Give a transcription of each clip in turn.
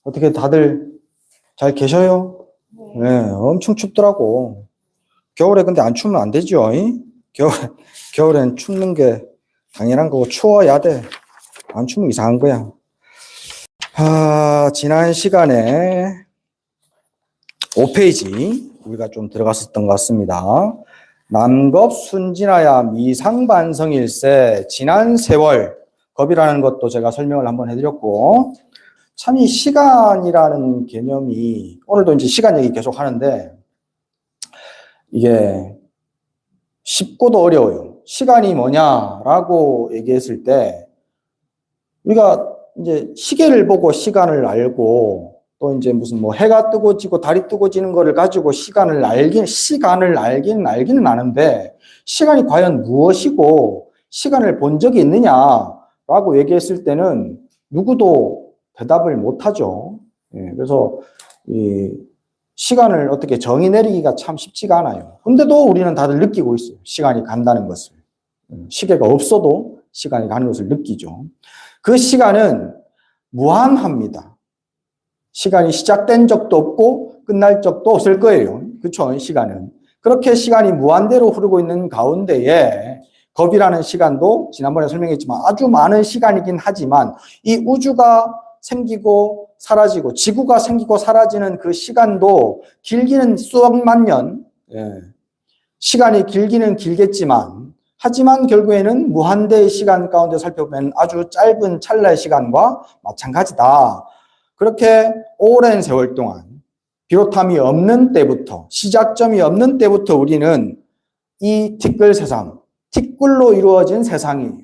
어떻게 다들 잘 계셔요? 네, 엄청 춥더라고. 겨울에 근데 안 추우면 안 되죠. 이? 겨울엔 춥는 게 당연한 거고 추워야 돼. 안 추우면 이상한 거야. 지난 시간에 5페이지 우리가 좀 들어갔었던 것 같습니다. 남겁 순진하야 미상반성일세 지난 세월 겁이라는 것도 제가 설명을 한번 해드렸고 참 이 시간이라는 개념이 오늘도 이제 시간 얘기 계속 하는데 이게 쉽고도 어려워요. 시간이 뭐냐라고 얘기했을 때 우리가 이제 시계를 보고 시간을 알고 또 이제 무슨 뭐 해가 뜨고 지고 달이 뜨고 지는 거를 가지고 시간을 알기는 아는데 시간이 과연 무엇이고 시간을 본 적이 있느냐라고 얘기했을 때는 누구도 대답을 못하죠. 그래서 이 시간을 어떻게 정의 내리기가 참 쉽지가 않아요. 근데도 우리는 다들 느끼고 있어요. 시간이 간다는 것을. 시계가 없어도 시간이 가는 것을 느끼죠. 그 시간은 무한합니다. 시간이 시작된 적도 없고 끝날 적도 없을 거예요. 그렇죠? 시간은. 그렇게 시간이 무한대로 흐르고 있는 가운데에 겁이라는 시간도 지난번에 설명했지만 아주 많은 시간이긴 하지만 이 우주가 생기고 사라지고 지구가 생기고 사라지는 그 시간도 길기는 수억만 년, 시간이 길기는 길겠지만 하지만 결국에는 무한대의 시간 가운데 살펴보면 아주 짧은 찰나의 시간과 마찬가지다. 그렇게 오랜 세월 동안 비롯함이 없는 때부터 시작점이 없는 때부터 우리는 이 티끌 세상, 티끌로 이루어진 세상이에요.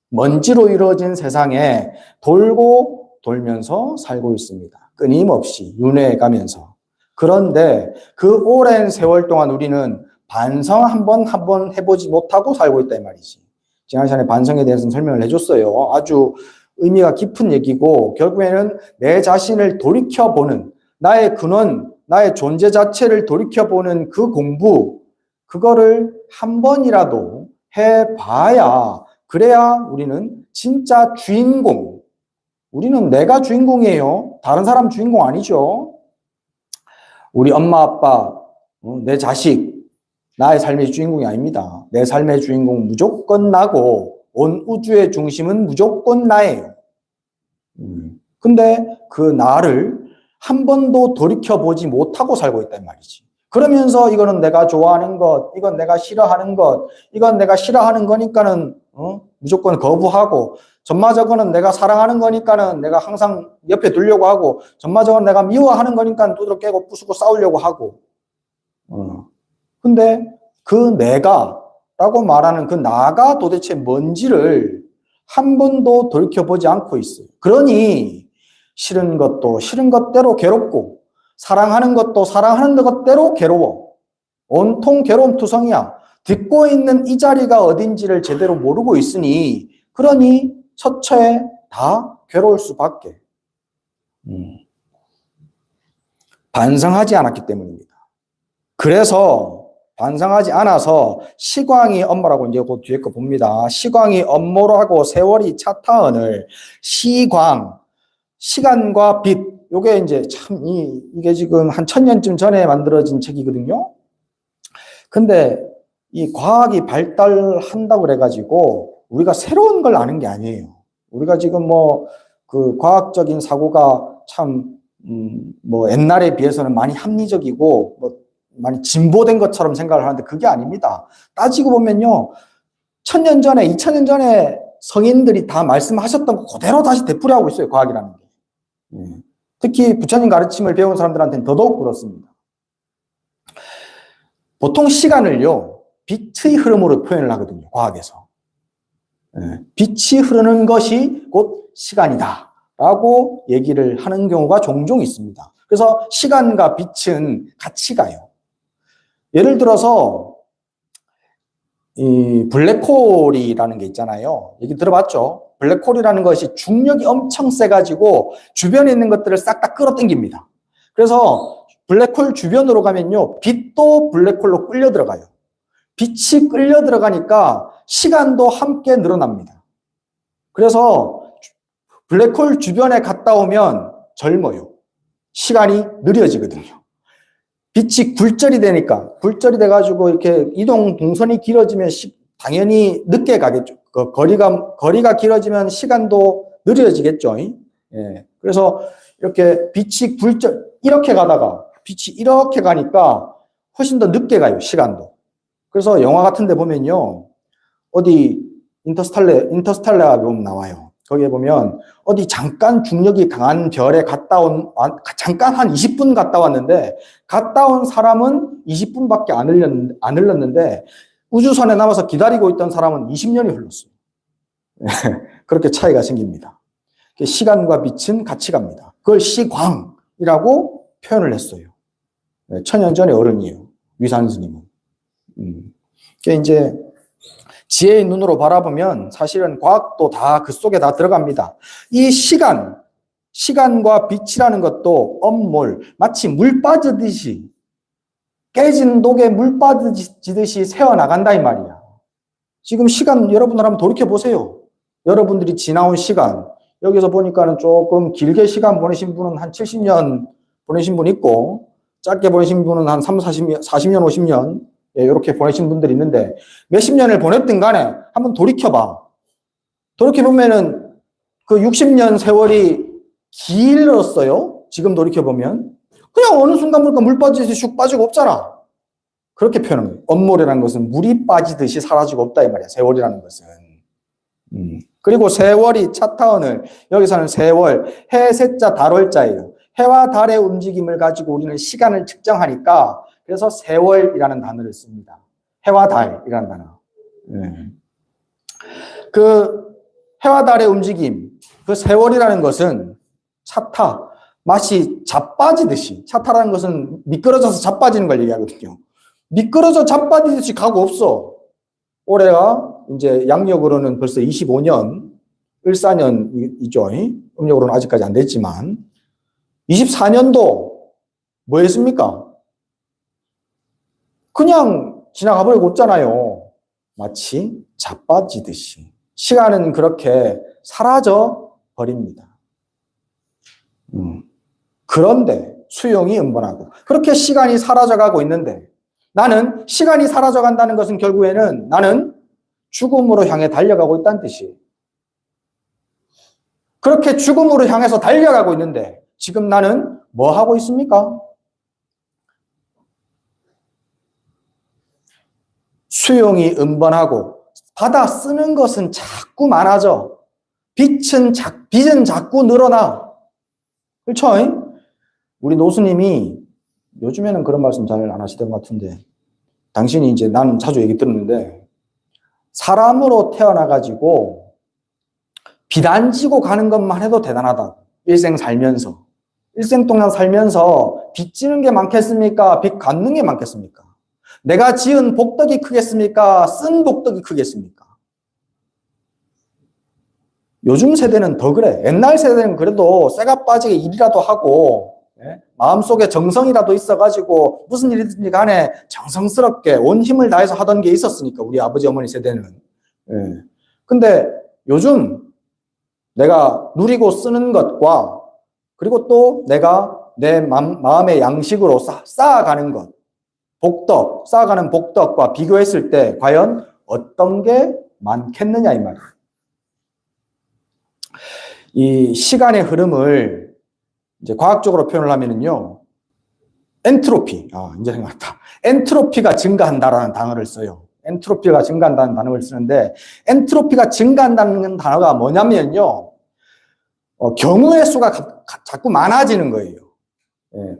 먼지로 이루어진 세상에 돌고 돌면서 살고 있습니다. 끊임없이 윤회가면서. 그런데 그 오랜 세월 동안 우리는 반성 한 번 해보지 못하고 살고 있다 이 말이지. 지난 시간에 반성에 대해서는 설명을 해줬어요. 아주 의미가 깊은 얘기고 결국에는 내 자신을 돌이켜보는 나의 근원, 나의 존재 자체를 돌이켜보는 그 공부, 그거를 한 번이라도 해봐야 그래야 우리는 진짜 주인공, 우리는 내가 주인공이에요. 다른 사람 주인공 아니죠. 우리 엄마, 아빠, 내 자식, 나의 삶의 주인공이 아닙니다. 내 삶의 주인공 무조건 나고 온 우주의 중심은 무조건 나예요. 근데 그 나를 한 번도 돌이켜보지 못하고 살고 있단 말이지. 그러면서 이거는 내가 좋아하는 것, 이건 내가 싫어하는 것, 이건 내가 싫어하는 거니까는 무조건 거부하고 전마저거는 내가 사랑하는 거니까는 내가 항상 옆에 두려고 하고 전마저거는 내가 미워하는 거니까 두드러 깨고 부수고 싸우려고 하고 근데 그 내가라고 말하는 그 나가 도대체 뭔지를 한 번도 돌이켜보지 않고 있어요. 그러니 싫은 것도 싫은 것대로 괴롭고 사랑하는 것도 사랑하는 것대로 괴로워. 온통 괴로움 투성이야. 듣고 있는 이 자리가 어딘지를 제대로 모르고 있으니 그러니 처처에 다 괴로울 수밖에. 반성하지 않았기 때문입니다. 그래서 반성하지 않아서 시광이 업무라고 이제 그 뒤에 거 봅니다. 시광이 업무라고 세월이 차타언을 시광, 시간과 빛, 요게 이제 참 이게 지금 한 1000년쯤 전에 만들어진 책이거든요. 근데 이 과학이 발달한다고 그래가지고 우리가 새로운 걸 아는 게 아니에요. 우리가 지금 뭐 그 과학적인 사고가 참 뭐 옛날에 비해서는 많이 합리적이고 뭐 많이 진보된 것처럼 생각을 하는데 그게 아닙니다. 따지고 보면요. 1000년 전에 2000년 전에 성인들이 다 말씀하셨던 거 그대로 다시 되풀이하고 있어요. 과학이라는 게. 특히 부처님 가르침을 배운 사람들한테는 더더욱 그렇습니다. 보통 시간을요. 빛의 흐름으로 표현을 하거든요. 과학에서. 빛이 흐르는 것이 곧 시간이다 라고 얘기를 하는 경우가 종종 있습니다. 그래서 시간과 빛은 같이 가요. 예를 들어서 이 블랙홀이라는 게 있잖아요. 얘기 들어봤죠? 블랙홀이라는 것이 중력이 엄청 세가지고 주변에 있는 것들을 싹 다 끌어당깁니다. 그래서 블랙홀 주변으로 가면요. 빛도 블랙홀로 끌려 들어가요. 빛이 끌려 들어가니까 시간도 함께 늘어납니다. 그래서 블랙홀 주변에 갔다 오면 젊어요. 시간이 느려지거든요. 빛이 굴절이 되니까, 굴절이 돼가지고 이렇게 이동 동선이 길어지면 당연히 늦게 가겠죠. 그 거리가 길어지면 시간도 느려지겠죠. 예. 그래서 이렇게 빛이 이렇게 가다가 빛이 이렇게 가니까 훨씬 더 늦게 가요, 시간도. 그래서 영화 같은 데 보면요. 어디 인터스텔라 보면 나와요. 거기에 보면 어디 잠깐 중력이 강한 별에 잠깐 한 20분 갔다 왔는데 갔다 온 사람은 20분밖에 안 흘렀는데 우주선에 남아서 기다리고 있던 사람은 20년이 흘렀어요. 그렇게 차이가 생깁니다. 시간과 빛은 같이 갑니다. 그걸 시광이라고 표현을 했어요. 천년 전의 어른이에요. 위산 스님은. 그게 이제 지혜의 눈으로 바라보면 사실은 과학도 다 그 속에 다 들어갑니다. 이 시간과 빛이라는 것도 엄몰, 마치 물 빠지듯이 깨진 독에 물 빠지듯이 새어나간다 이 말이야. 지금 시간 여러분들 한번 돌이켜보세요. 여러분들이 지나온 시간, 여기서 보니까는 조금 길게 시간 보내신 분은 한 70년 보내신 분 있고, 짧게 보내신 분은 한 40년, 50년, 예, 이렇게 보내신 분들이 있는데, 몇십 년을 보냈든 간에 한번 돌이켜봐. 돌이켜보면은 그 60년 세월이 길었어요. 지금 돌이켜보면. 그냥 어느 순간 보니까 물 빠지듯이 슉 빠지고 없잖아. 그렇게 표현한 거예요. 엄몰이라는 것은 물이 빠지듯이 사라지고 없다 이 말이야. 세월이라는 것은. 그리고 세월이 차타원을, 여기서는 세월, 해, 세자, 달월자예요. 해와 달의 움직임을 가지고 우리는 시간을 측정하니까 그래서 세월이라는 단어를 씁니다. 해와 달이라는 단어. 그 해와 달의 움직임, 그 세월이라는 것은 차타, 마치 자빠지듯이, 차타라는 것은 미끄러져서 자빠지는 걸 얘기하거든요. 미끄러져 자빠지듯이 가고 없어. 올해가 이제 양력으로는 벌써 25년, 14년이죠. 음력으로는 아직까지 안 됐지만 24년도 뭐 했습니까? 그냥 지나가 버리고 없잖아요. 마치 자빠지듯이. 시간은 그렇게 사라져 버립니다. 그런데 수용이 음번하고 그렇게 시간이 사라져가고 있는데 나는 시간이 사라져간다는 것은 결국에는 나는 죽음으로 향해 달려가고 있다는 뜻이에요. 그렇게 죽음으로 향해서 달려가고 있는데 지금 나는 뭐 하고 있습니까? 수용이 음번하고 받아 쓰는 것은 자꾸 많아져. 빚은 자꾸 늘어나. 그렇죠? 우리 노수님이 요즘에는 그런 말씀 잘 안 하시던 것 같은데 당신이 이제 나는 자주 얘기 들었는데 사람으로 태어나가지고 빚 안 지고 가는 것만 해도 대단하다. 일생 살면서. 일생 동안 살면서 빚 지는 게 많겠습니까? 빚 갚는 게 많겠습니까? 내가 지은 복덕이 크겠습니까? 쓴 복덕이 크겠습니까? 요즘 세대는 더 그래. 옛날 세대는 그래도 쇠가 빠지게 일이라도 하고 마음속에 정성이라도 있어가지고 무슨 일이든지 간에 정성스럽게 온 힘을 다해서 하던 게 있었으니까 우리 아버지 어머니 세대는. 근데 요즘 내가 누리고 쓰는 것과 그리고 또 내가 내 마음의 양식으로 쌓아가는 것, 복덕, 쌓아가는 복덕과 비교했을 때 과연 어떤 게 많겠느냐 이 말이에요. 이 시간의 흐름을 이제 과학적으로 표현을 하면은요, 엔트로피, 이제 생각났다. 엔트로피가 증가한다라는 단어를 써요. 엔트로피가 증가한다는 단어를 쓰는데, 엔트로피가 증가한다는 단어가 뭐냐면요, 경우의 수가 자꾸 많아지는 거예요.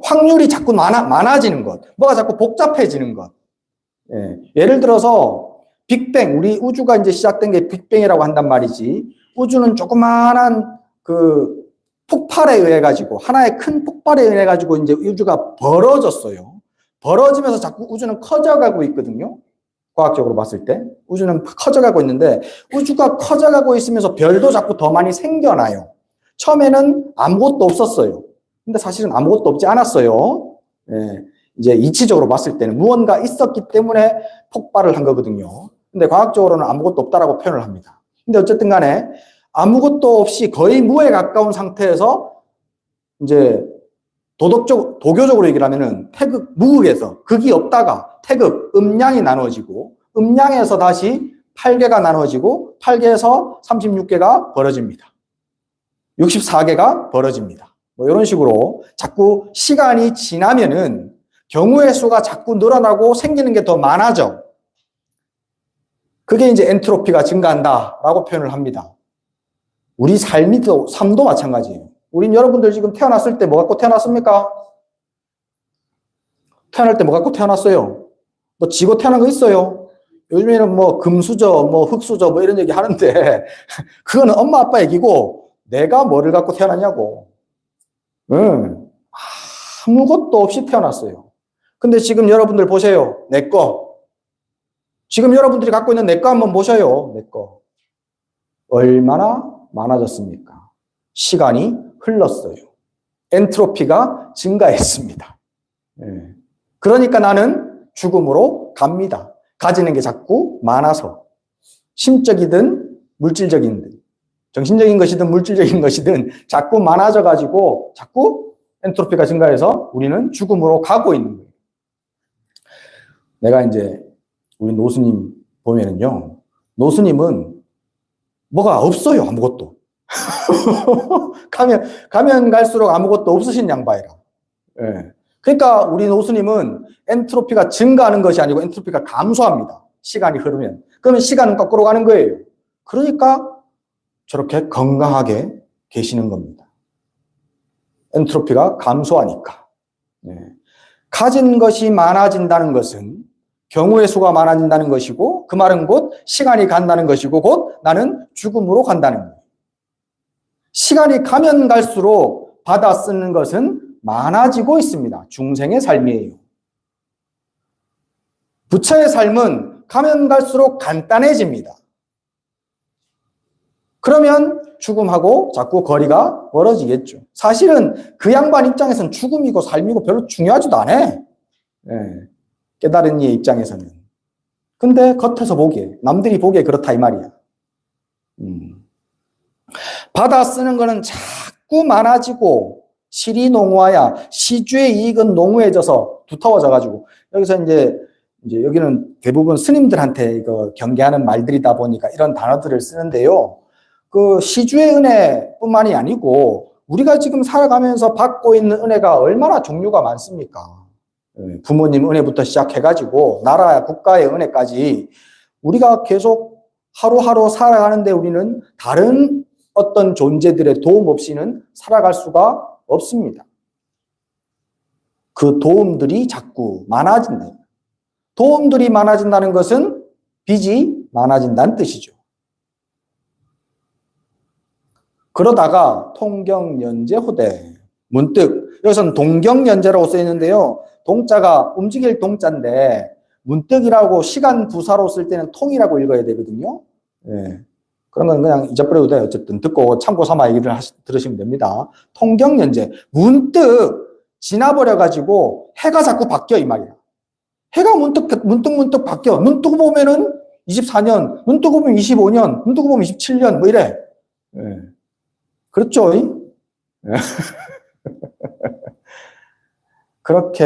확률이 자꾸 많아지는 것, 뭐가 자꾸 복잡해지는 것. 예를 들어서 빅뱅, 우리 우주가 이제 시작된 게 빅뱅이라고 한단 말이지. 우주는 조그마한 그 폭발에 의해 가지고 하나의 큰 폭발에 의해 가지고 이제 우주가 벌어졌어요. 벌어지면서 자꾸 우주는 커져가고 있거든요. 과학적으로 봤을 때 우주는 커져가고 있는데 우주가 커져가고 있으면서 별도 자꾸 더 많이 생겨나요. 처음에는 아무것도 없었어요. 근데 사실은 아무것도 없지 않았어요. 이제 이치적으로 봤을 때는 무언가 있었기 때문에 폭발을 한 거거든요. 근데 과학적으로는 아무것도 없다라고 표현을 합니다. 근데 어쨌든 간에 아무것도 없이 거의 무에 가까운 상태에서 이제 도교적으로 얘기를 하면은 태극, 무극에서 극이 없다가 태극, 음양이 나눠지고 음양에서 다시 8개가 나눠지고 8개에서 36개가 벌어집니다. 64개가 벌어집니다. 뭐 이런 식으로 자꾸 시간이 지나면은 경우의 수가 자꾸 늘어나고 생기는 게 더 많아져. 그게 이제 엔트로피가 증가한다라고 표현을 합니다. 우리 삶도 마찬가지예요. 우린 여러분들 지금 태어났을 때 뭐 갖고 태어났습니까? 태어날 때 뭐 갖고 태어났어요? 뭐 지고 태어난 거 있어요? 요즘에는 뭐 금수저, 뭐 흙수저 뭐 이런 얘기 하는데 그거는 엄마 아빠 얘기고 내가 뭐를 갖고 태어났냐고. 아무것도 없이 태어났어요. 근데 지금 여러분들 보세요. 내 거. 지금 여러분들이 갖고 있는 내 거 한번 보셔요. 내 거. 얼마나 많아졌습니까? 시간이 흘렀어요. 엔트로피가 증가했습니다. 그러니까 나는 죽음으로 갑니다. 가지는 게 자꾸 많아서. 심적이든 물질적이든 정신적인 것이든 물질적인 것이든 자꾸 많아져가지고 자꾸 엔트로피가 증가해서 우리는 죽음으로 가고 있는 거예요. 내가 이제 우리 노스님 보면은요, 노스님은 뭐가 없어요, 아무것도. 가면 갈수록 아무것도 없으신 양반이라. 예. 그러니까 우리 노스님은 엔트로피가 증가하는 것이 아니고 엔트로피가 감소합니다. 시간이 흐르면. 그러면 시간은 거꾸로 가는 거예요. 그러니까 저렇게 건강하게 계시는 겁니다. 엔트로피가 감소하니까. 예. 가진 것이 많아진다는 것은 경우의 수가 많아진다는 것이고 그 말은 곧 시간이 간다는 것이고 곧 나는 죽음으로 간다는 거예요. 시간이 가면 갈수록 받아 쓰는 것은 많아지고 있습니다. 중생의 삶이에요. 부처의 삶은 가면 갈수록 간단해집니다. 그러면 죽음하고 자꾸 거리가 멀어지겠죠. 사실은 그 양반 입장에서는 죽음이고 삶이고 별로 중요하지도 않아. 예. 깨달은 이의 입장에서는. 근데 겉에서 보기에, 남들이 보기에 그렇다 이 말이야. 받아 쓰는 거는 자꾸 많아지고 실이 농후하야 시주의 이익은 농후해져서 두터워져가지고 여기서 이제 여기는 대부분 스님들한테 이거 경계하는 말들이다 보니까 이런 단어들을 쓰는데요. 그 시주의 은혜뿐만이 아니고 우리가 지금 살아가면서 받고 있는 은혜가 얼마나 종류가 많습니까? 부모님 은혜부터 시작해가지고 나라, 국가의 은혜까지 우리가 계속 하루하루 살아가는데 우리는 다른 어떤 존재들의 도움 없이는 살아갈 수가 없습니다. 그 도움들이 자꾸 많아진다. 도움들이 많아진다는 것은 빚이 많아진다는 뜻이죠. 그러다가 통경연제호대 문득 여기서는 동경연제라고 써 있는데요. 동자가 움직일 동자인데 문득이라고 시간 부사로 쓸 때는 통이라고 읽어야 되거든요. 예. 그러면 그냥 잊어버려도 돼요. 어쨌든 듣고 참고 삼아 얘기를 들으시면 됩니다. 통경연제 문득 지나버려가지고 해가 자꾸 바뀌어 이 말이야. 해가 문득 바뀌어. 눈 뜨고 보면은 24년, 눈 뜨고 보면 25년, 눈 뜨고 보면 27년 뭐 이래. 예. 그렇죠? 예. 그렇게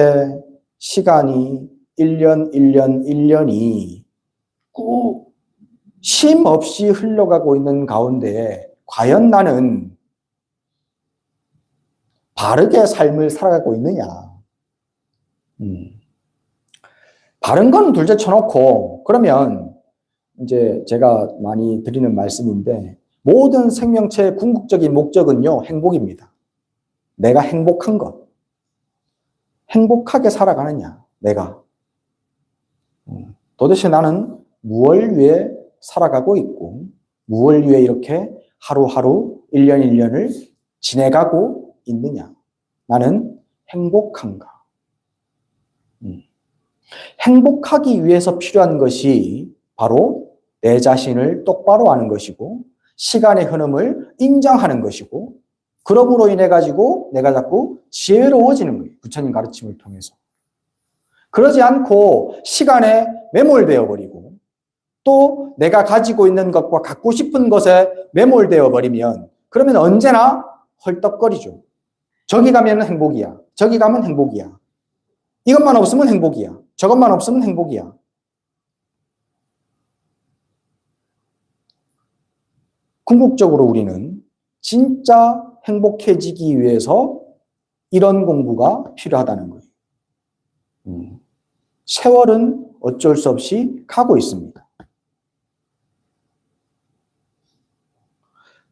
시간이 1년이 꼭 쉼 없이 흘러가고 있는 가운데 과연 나는 바르게 삶을 살아가고 있느냐. 바른 건 둘째 쳐놓고 그러면 이제 제가 많이 드리는 말씀인데 모든 생명체의 궁극적인 목적은요, 행복입니다. 내가 행복한 것. 행복하게 살아가느냐, 내가. 도대체 나는 무엇을 위해 살아가고 있고, 무엇을 위해 이렇게 하루하루, 1년을 지내가고 있느냐. 나는 행복한가. 행복하기 위해서 필요한 것이 바로 내 자신을 똑바로 아는 것이고, 시간의 흐름을 인정하는 것이고, 그럼으로 인해 가지고 내가 자꾸 지혜로워지는 거예요. 부처님 가르침을 통해서. 그러지 않고 시간에 매몰되어 버리고 또 내가 가지고 있는 것과 갖고 싶은 것에 매몰되어 버리면 그러면 언제나 헐떡거리죠. 저기 가면 행복이야. 저기 가면 행복이야. 이것만 없으면 행복이야. 저것만 없으면 행복이야. 궁극적으로 우리는 진짜 행복해지기 위해서 이런 공부가 필요하다는 거예요. 세월은 어쩔 수 없이 가고 있습니다.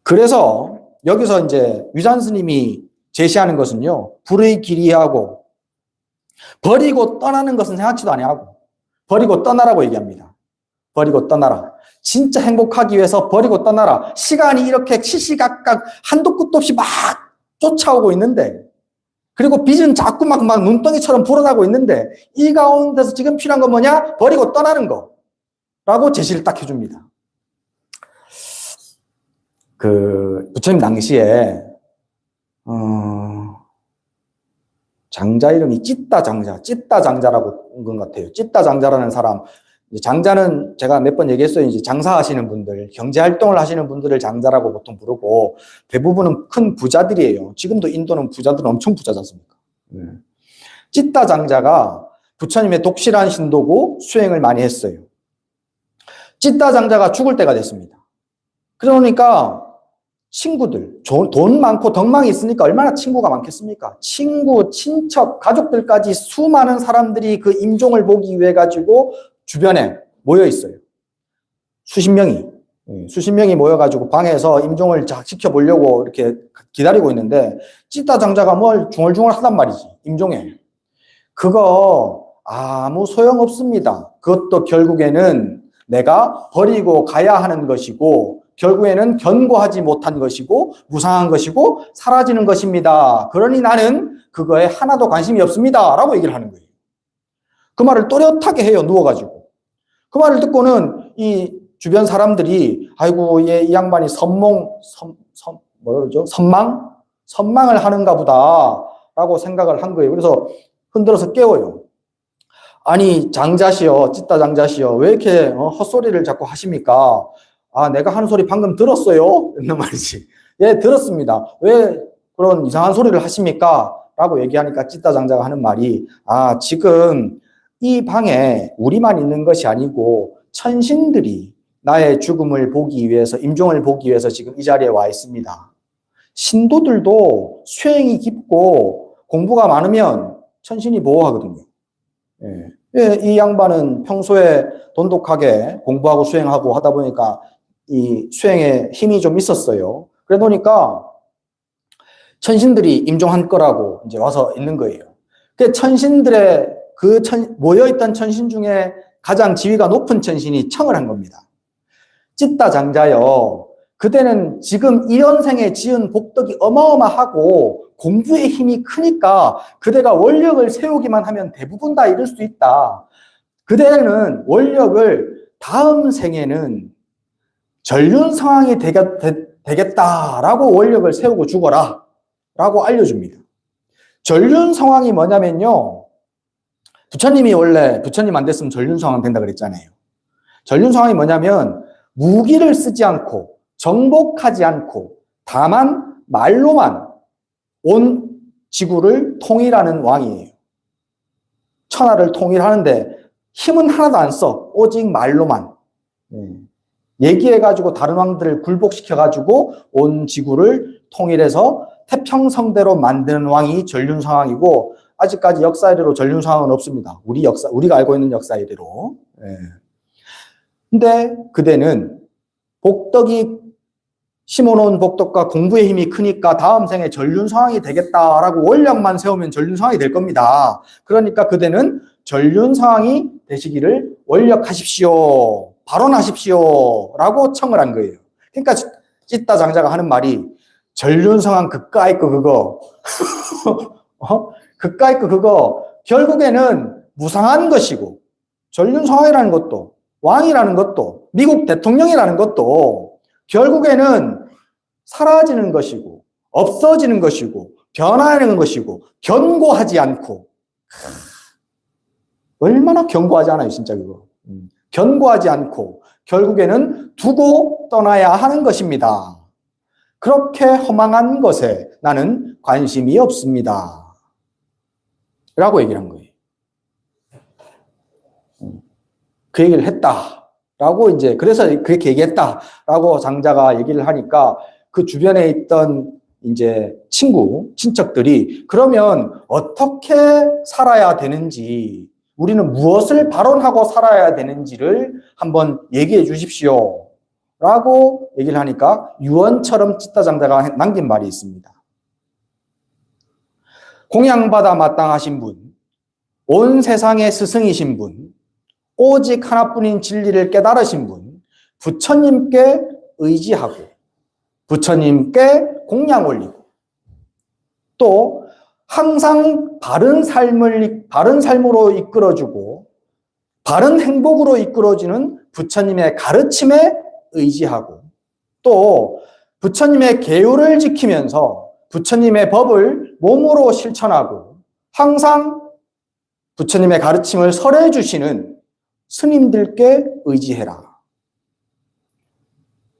그래서 여기서 이제 유산 스님이 제시하는 것은요, 불의 길이하고 버리고 떠나는 것은 생각지도 아니하고 버리고 떠나라고 얘기합니다. 버리고 떠나라. 진짜 행복하기 위해서 버리고 떠나라. 시간이 이렇게 시시각각 한도 끝도 없이 막 쫓아오고 있는데, 그리고 빚은 자꾸 막 눈덩이처럼 불어나고 있는데, 이 가운데서 지금 필요한 건 뭐냐? 버리고 떠나는 거. 라고 제시를 딱 해줍니다. 부처님 당시에, 장자 이름이 찌따장자라고 온 것 같아요. 찌따장자라는 사람. 장자는 제가 몇 번 얘기했어요. 이제 장사하시는 분들, 경제활동을 하시는 분들을 장자라고 보통 부르고, 대부분은 큰 부자들이에요. 지금도 인도는 부자들은 엄청 부자지 않습니까? 찌따장자가 부처님의 독실한 신도고 수행을 많이 했어요. 찌따장자가 죽을 때가 됐습니다. 그러니까 친구들, 돈 많고 덕망이 있으니까 얼마나 친구가 많겠습니까? 친구, 친척, 가족들까지 수많은 사람들이 그 임종을 보기 위해 가지고 주변에 모여 있어요. 수십 명이 모여가지고 방에서 임종을 지켜보려고 이렇게 기다리고 있는데, 찌따 장자가 뭘 중얼중얼 하단 말이지, 임종에. 그거 아무 소용없습니다. 그것도 결국에는 내가 버리고 가야 하는 것이고, 결국에는 견고하지 못한 것이고, 무상한 것이고, 사라지는 것입니다. 그러니 나는 그거에 하나도 관심이 없습니다. 라고 얘기를 하는 거예요. 그 말을 또렷하게 해요, 누워가지고. 그 말을 듣고는 이 주변 사람들이, 아이고, 이 양반이 선망을 하는가 보다, 라고 생각을 한 거예요. 그래서 흔들어서 깨워요. 아니, 장자시여, 찌따 장자시여, 왜 이렇게 헛소리를 자꾸 하십니까? 아, 내가 하는 소리 방금 들었어요? 이런 말이지. 예, 들었습니다. 왜 그런 이상한 소리를 하십니까? 라고 얘기하니까 찌따 장자가 하는 말이, 아, 지금 이 방에 우리만 있는 것이 아니고 천신들이 나의 죽음을 보기 위해서, 임종을 보기 위해서 지금 이 자리에 와 있습니다. 신도들도 수행이 깊고 공부가 많으면 천신이 보호하거든요. 예, 이 양반은 평소에 돈독하게 공부하고 수행하고 하다 보니까 이 수행에 힘이 좀 있었어요. 그러다 보니까 천신들이 임종한 거라고 이제 와서 있는 거예요. 그 천신들의 모여있던 천신 중에 가장 지위가 높은 천신이 청을 한 겁니다. 찌따 장자여, 그대는 지금 이 현생에 지은 복덕이 어마어마하고 공부의 힘이 크니까 그대가 원력을 세우기만 하면 대부분 다 이룰 수 있다. 그대는 원력을 다음 생에는 전륜성왕이 되겠다라고 원력을 세우고 죽어라 라고 알려줍니다. 전륜성왕이 뭐냐면요, 부처님이 원래 부처님 안 됐으면 전륜성왕 된다 그랬잖아요. 전륜성왕이 뭐냐면 무기를 쓰지 않고 정복하지 않고 다만 말로만 온 지구를 통일하는 왕이에요. 천하를 통일하는데 힘은 하나도 안 써. 오직 말로만. 얘기해가지고 다른 왕들을 굴복시켜가지고 온 지구를 통일해서 태평성대로 만드는 왕이 전륜성왕이고, 아직까지 역사 이래로 전륜성왕은 없습니다. 우리가 알고 있는 역사 이래로. 근데 그대는 복덕이 심어놓은 복덕과 공부의 힘이 크니까 다음 생에 전륜성왕이 되겠다라고 원력만 세우면 전륜성왕이 될 겁니다. 그러니까 그대는 전륜성왕이 되시기를 원력하십시오. 발언하십시오. 라고 청을 한 거예요. 그러니까 찌따 장자가 하는 말이, 전륜성왕 그까이 거 그거 그까이 거 그거 결국에는 무상한 것이고, 전륜성왕이라는 것도, 왕이라는 것도, 미국 대통령이라는 것도 결국에는 사라지는 것이고 없어지는 것이고 변화하는 것이고 견고하지 않고, 얼마나 견고하지 않아요 진짜 그거. 견고하지 않고 결국에는 두고 떠나야 하는 것입니다. 그렇게 허망한 것에 나는 관심이 없습니다. 라고 얘기를 한 거예요. 그 얘기를 했다라고 이제 그래서 그렇게 얘기했다라고 장자가 얘기를 하니까 그 주변에 있던 이제 친척들이 그러면 어떻게 살아야 되는지 우리는 무엇을 발언하고 살아야 되는지를 한번 얘기해 주십시오. 라고 얘기를 하니까 유언처럼 찢다장자가 남긴 말이 있습니다. 공양받아 마땅하신 분, 온 세상의 스승이신 분, 오직 하나뿐인 진리를 깨달으신 분, 부처님께 의지하고 부처님께 공양 올리고 또 항상 바른 삶으로 이끌어주고 바른 행복으로 이끌어주는 부처님의 가르침에 의지하고 또 부처님의 계율을 지키면서 부처님의 법을 몸으로 실천하고 항상 부처님의 가르침을 설해 주시는 스님들께 의지해라.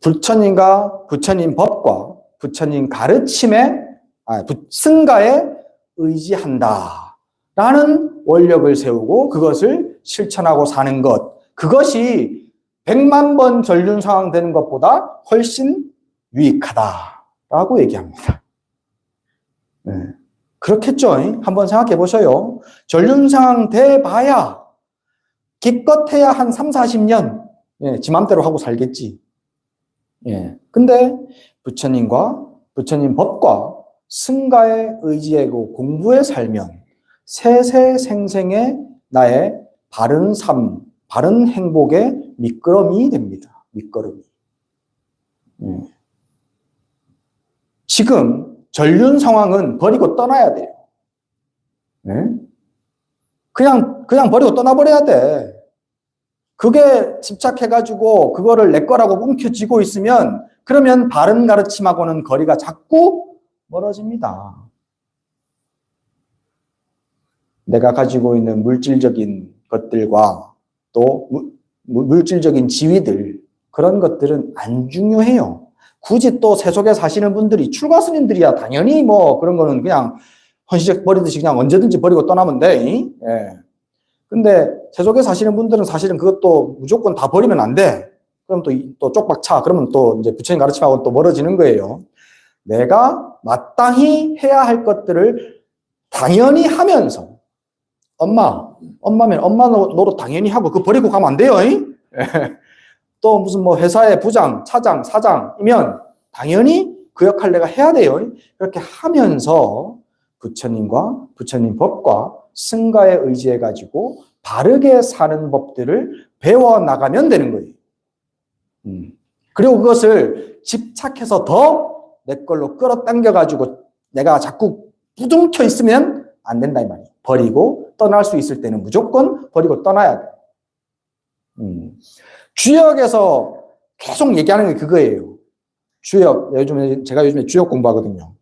부처님과 부처님 법과 부처님 가르침에 승가에 의지한다. 라는 원력을 세우고 그것을 실천하고 사는 것. 그것이 100만 번 전륜상황 되는 것보다 훨씬 유익하다라고 얘기합니다. 네. 그렇겠죠? 한번 생각해 보셔요. 전륜상황 돼봐야 기껏해야 한 3, 40년 지 맘대로 하고 살겠지. 근데 부처님과 부처님 법과 승가에 의지하고 공부에 살면 세세생생의 나의 바른 삶, 바른 행복의 밑거름이 됩니다. 밑거름이. 지금 전륜 상황은 버리고 떠나야 돼요. 그냥 버리고 떠나버려야 돼. 그게 집착해가지고 그거를 내 거라고 움켜쥐고 있으면 그러면 바른 가르침하고는 거리가 자꾸 멀어집니다. 내가 가지고 있는 물질적인 것들과 또 물질적인 지위들 그런 것들은 안 중요해요. 굳이 또 세속에 사시는 분들이 출가 스님들이야 당연히 뭐 그런 거는 그냥 헌시적 버리듯이 그냥 언제든지 버리고 떠나면 돼. 근데 세속에 사시는 분들은 사실은 그것도 무조건 다 버리면 안 돼. 그럼 또 쪽박 차. 그러면 또 이제 부처님 가르침하고 또 멀어지는 거예요. 내가 마땅히 해야 할 것들을 당연히 하면서 엄마면 엄마 노릇 당연히 하고 그거 버리고 가면 안 돼요. 또 무슨 뭐 회사의 부장, 차장, 사장이면 당연히 그 역할 내가 해야 돼요. 그렇게 하면서 부처님과 부처님 법과 승가에 의지해 가지고 바르게 사는 법들을 배워 나가면 되는 거예요. 그리고 그것을 집착해서 더 내 걸로 끌어당겨 가지고 내가 자꾸 부둥켜 있으면 안 된다 이 말이에요. 버리고 떠날 수 있을 때는 무조건 버리고 떠나야 돼. 주역에서 계속 얘기하는 게 그거예요. 주역, 제가 요즘에 주역 공부하거든요.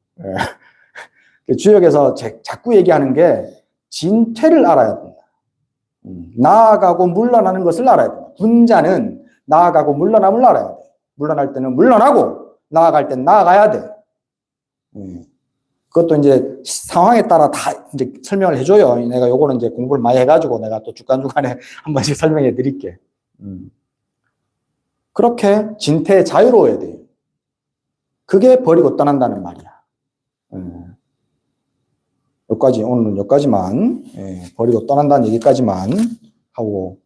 주역에서 자꾸 얘기하는 게 진퇴를 알아야 된다. 나아가고 물러나는 것을 알아야 된다. 군자는 나아가고 물러남을 알아야 돼. 물러날 때는 물러나고 나아갈 땐 나아가야 돼. 그것도 이제 상황에 따라 다 이제 설명을 해줘요. 내가 요거는 이제 공부를 많이 해가지고 내가 또 중간중간에 한 번씩 설명해 드릴게. 그렇게 진퇴에 자유로워야 돼요. 그게 버리고 떠난다는 말이야. 오늘은 여기까지만, 버리고 떠난다는 얘기까지만 하고